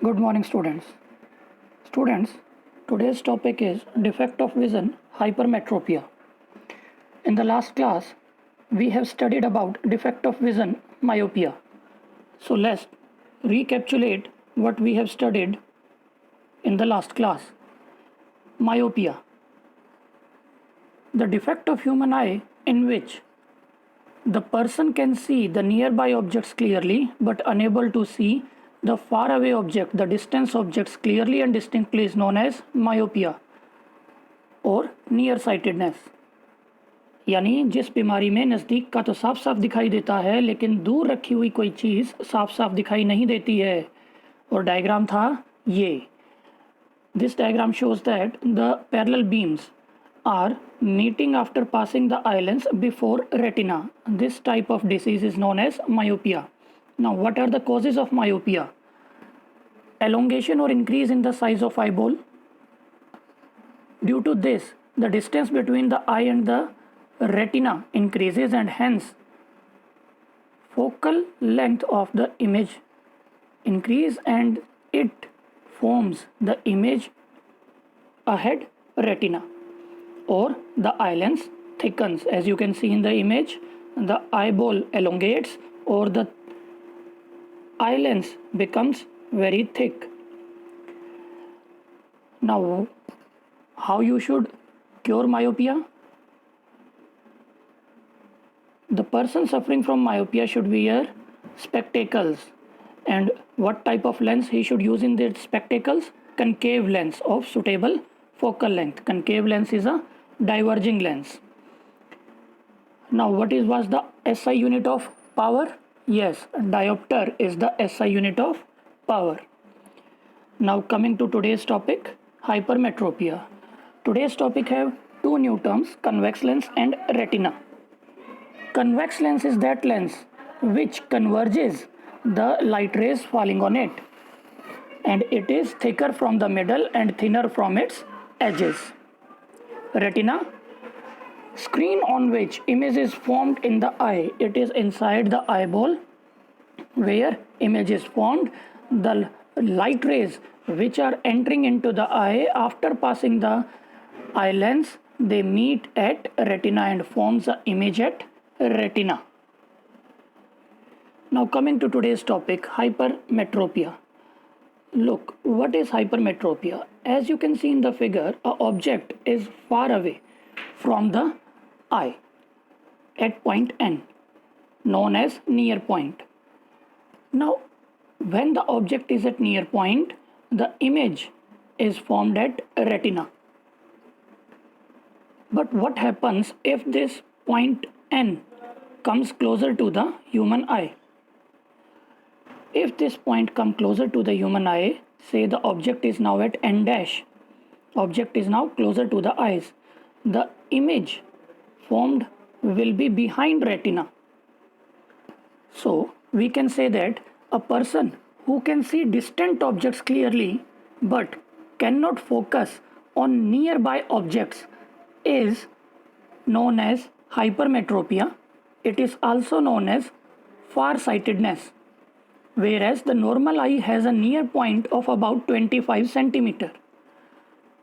Good morning, students. Students, today's topic is defect of vision, hypermetropia. In the last class, we have studied about defect of vision, myopia. So let's recapitulate what we have studied in the last class. Myopia, the defect of human eye in which the person can see the nearby objects clearly but unable to see the far away object, the distance objects clearly and distinctly is known as myopia और near sightedness. यानी जिस बीमारी में नज़दीक का तो साफ साफ दिखाई देता है लेकिन दूर रखी हुई कोई चीज़ साफ साफ दिखाई नहीं देती है। और डायग्राम था ये। This diagram shows that the parallel beams are meeting after passing the eye lens before retina. This type of disease is known as myopia. Now, what are the causes of myopia? Elongation or increase in the size of eyeball. Due to this, the distance between the eye and the retina increases and hence focal length of the image increase and it forms the image ahead retina. Or the eye lens thickens. As you can see in the image, the eyeball elongates or the eye lens becomes very thick. Now, how you should cure myopia? The person suffering from myopia should wear spectacles. And what type of lens he should use in the spectacles? Concave lens of suitable focal length. Concave lens is a diverging lens. Now, what was the SI unit of power? Yes, diopter is the SI unit of power. Now, coming to today's topic, hypermetropia. Today's topic have two new terms, convex lens and retina. Convex lens is that lens which converges the light rays falling on it, and it is thicker from the middle and thinner from its edges. Retina, screen on which image is formed in the eye. It is inside the eyeball where image is formed. The light rays which are entering into the eye after passing the eye lens, they meet at retina and forms the image at retina. Now coming to today's topic, hypermetropia. Look, what is hypermetropia? As you can see in the figure, an object is far away from the eye at point N, known as near point. Now, when the object is at near point, the image is formed at retina. But what happens if this point N comes closer to the human eye? If this point come closer to the human eye, say the object is now at N dash, object is now closer to the eyes, the image formed will be behind retina. So we can say that a person who can see distant objects clearly but cannot focus on nearby objects is known as hypermetropia. It is also known as farsightedness. Whereas the normal eye has a near point of about 25 centimeter.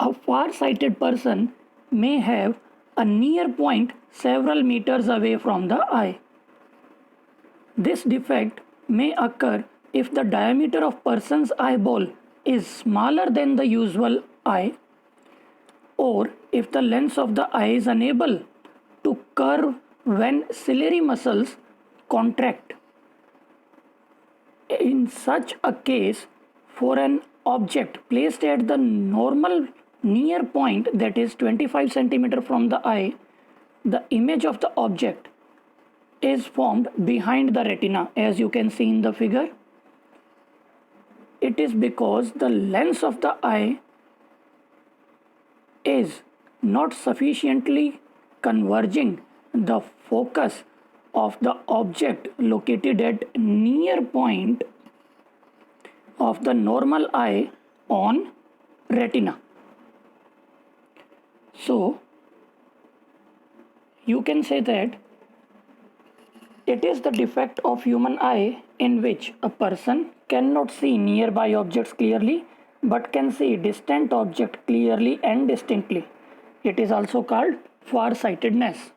A far-sighted person may have a near point several meters away from the eye. This defect may occur if the diameter of person's eyeball is smaller than the usual eye, or if the lens of the eye is unable to curve when ciliary muscles contract. In such a case, for an object placed at the normal near point, that is 25 centimeter from the eye, the image of the object is formed behind the retina, as you can see in the figure. It is because the lens of the eye is not sufficiently converging the focus of the object located at near point of the normal eye on retina. So you can say that it is the defect of human eye in which a person cannot see nearby objects clearly but can see distant object clearly and distinctly. It is also called farsightedness.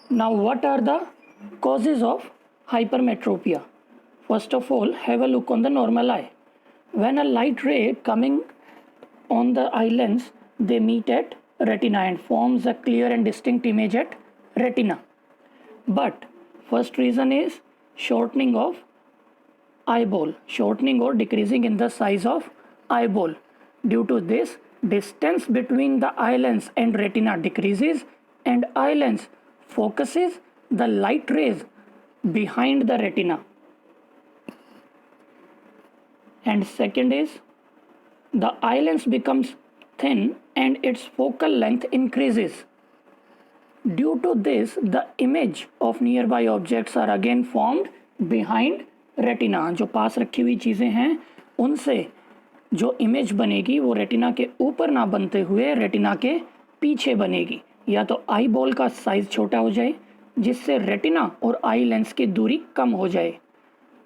Now, what are the causes of hypermetropia? First of all, have a look on the normal eye. When a light ray coming on the eye lens, they meet at retina and forms a clear and distinct image at retina. But first reason is shortening of eyeball, shortening or decreasing in the size of eyeball. Due to this, distance between the eye lens and retina decreases and eye lens focuses the light rays behind the retina. And second is the eye lens becomes thin and its focal length increases. Due to this, the image of nearby objects are again formed behind retina. जो पास रखी हुई चीज़ें हैं उनसे जो image बनेगी वो retina के ऊपर ना बनते हुए रेटिना के पीछे बनेगी. या तो आई बॉल का साइज छोटा हो जाए जिससे रेटिना और आई लेंस की दूरी कम हो जाए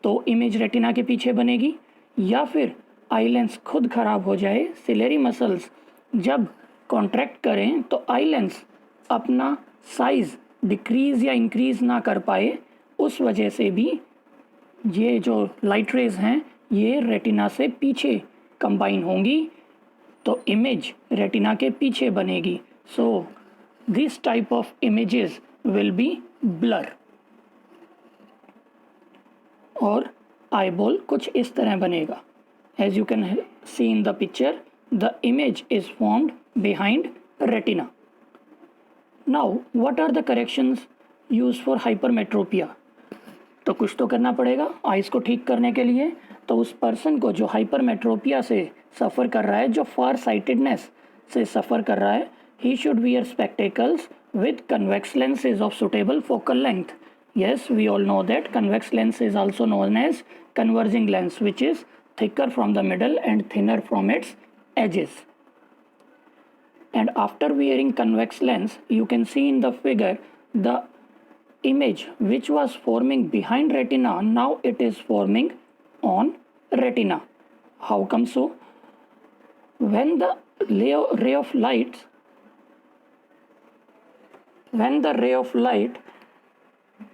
तो इमेज रेटिना के पीछे बनेगी, या फिर आई लेंस खुद खराब हो जाए, सिलेरी मसल्स जब कॉन्ट्रैक्ट करें तो आई लेंस अपना साइज डिक्रीज या इंक्रीज ना कर पाए, उस वजह से भी ये जो लाइट रेज हैं ये रेटिना से पीछे कंबाइन होंगी तो इमेज रेटिना के पीछे बनेगी. So this type of images will be blur और आईबॉल कुछ इस तरह बनेगा. As you can see in the picture, the image is formed behind retina. Now what are the corrections use for hypermetropia? तो कुछ तो करना पड़ेगा आइज को ठीक करने के लिए. तो उस पर्सन को जो हाइपरमेट्रोपिया से सफ़र कर रहा है, जो फार साइटेडनेस से सफ़र कर रहा है, he should wear spectacles with convex lenses of suitable focal length. Yes, we all know that convex lens is also known as converging lens, which is thicker from the middle and thinner from its edges. And after wearing convex lens, you can see in the figure the image which was forming behind retina, now it is forming on retina. How come so? When the ray of light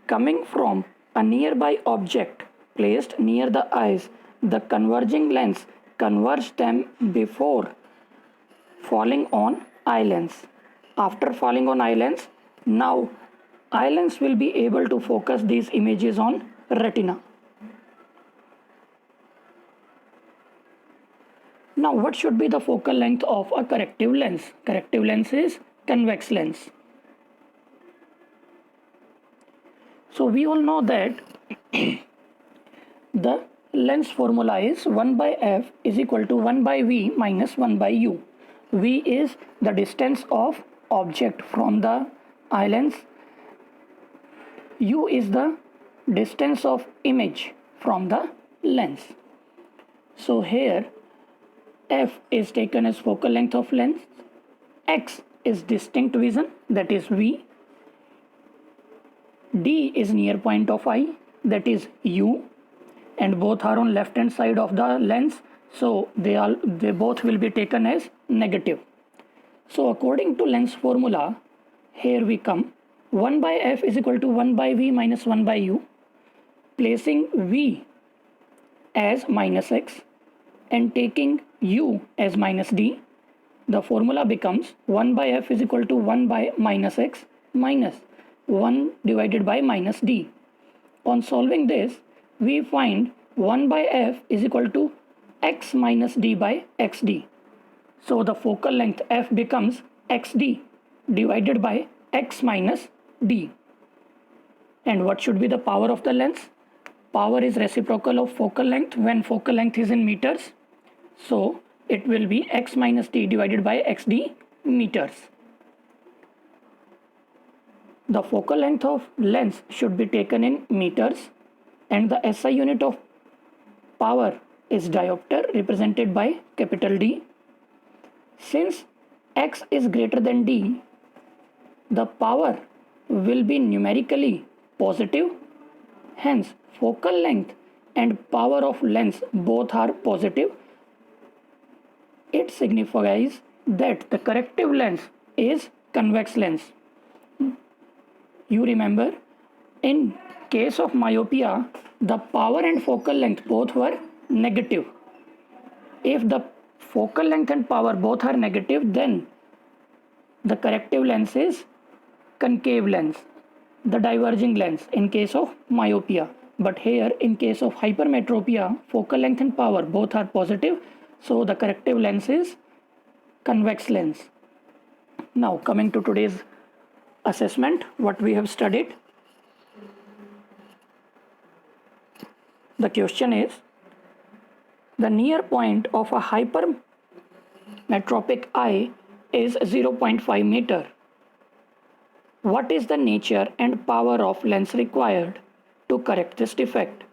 coming from a nearby object placed near the eyes, the converging lens converge them before falling on eye lens. After falling on eye lens, now eye lens will be able to focus these images on retina. Now, what should be the focal length of a corrective lens? Corrective lens is convex lens. So we all know that the lens formula is 1 by f is equal to 1 by v minus 1 by u. V is the distance of object from the eye lens. U is the distance of image from the lens. So here f is taken as focal length of lens, x is distinct vision, that is v, d is near point of eye, that is u, and both are on left hand side of the lens, so they both will be taken as negative. So according to lens formula, here we come 1 by f is equal to 1 by v minus 1 by u, placing v as minus x and taking u as minus d, the formula becomes 1 by f is equal to 1 by minus x minus 1 divided by minus d. On solving this, we find 1 by f is equal to x minus d by xd. So the focal length f becomes xd divided by x minus d. And what should be the power of the lens? Power is reciprocal of focal length when focal length is in meters. So it will be x minus d divided by xd meters. The focal length of lens should be taken in meters and the SI unit of power is diopter represented by capital D. Since x is greater than d, the power will be numerically positive. Hence, focal length and power of lens both are positive, it signifies that the corrective lens is convex lens. You remember, in case of myopia, the power and focal length both were negative. If the focal length and power both are negative, then the corrective lens is concave lens, the diverging lens in case of myopia. But here, in case of hypermetropia, focal length and power both are positive, so the corrective lens is convex lens. Now, coming to today's assessment, what we have studied. The question is, the near point of a hypermetropic eye is 0.5 meter. What is the nature and power of lens required to correct this defect,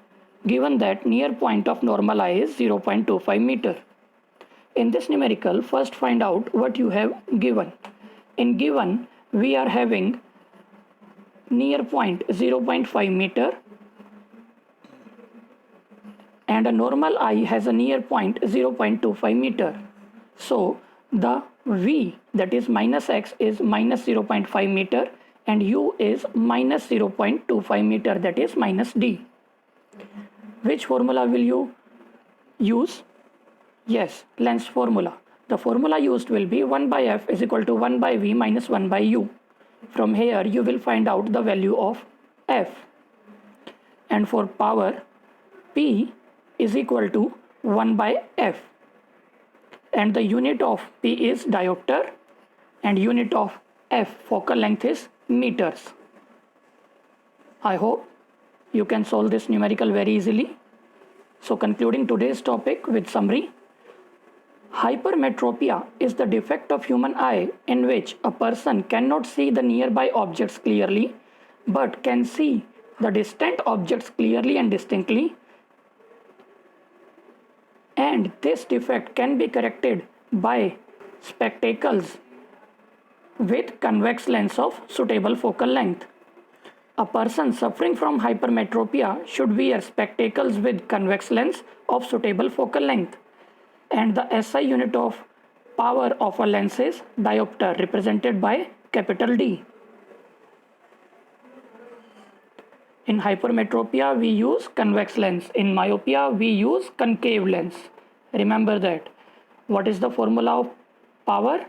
given that near point of normal eye is 0.25 meter? In this numerical, first find out what you have given. In given, we are having near point 0.5 meter and a normal eye has a near point 0.25 meter. So the V, that is minus X, is minus 0.5 meter and U is minus 0.25 meter, that is minus D. Which formula will you use? Yes, lens formula. The formula used will be 1 by F is equal to 1 by V minus 1 by U. From here you will find out the value of F. And for power, P is equal to 1 by F. And the unit of P is diopter and unit of F, focal length, is meters. I hope you can solve this numerical very easily. So concluding today's topic with summary. Hypermetropia is the defect of human eye in which a person cannot see the nearby objects clearly but can see the distant objects clearly and distinctly, and this defect can be corrected by spectacles with convex lens of suitable focal length. A person suffering from hypermetropia should wear spectacles with convex lens of suitable focal length, and the SI unit of power of a lens is diopter, represented by capital D. In hypermetropia, we use convex lens. In myopia, we use concave lens. Remember that. What is the formula of power?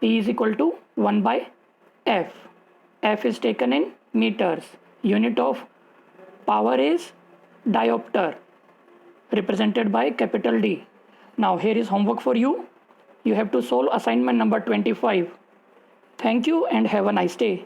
P is equal to 1 by F. F is taken in meters. Unit of power is diopter, represented by capital D. Now here is homework for you. You have to solve assignment number 25. Thank you and have a nice day.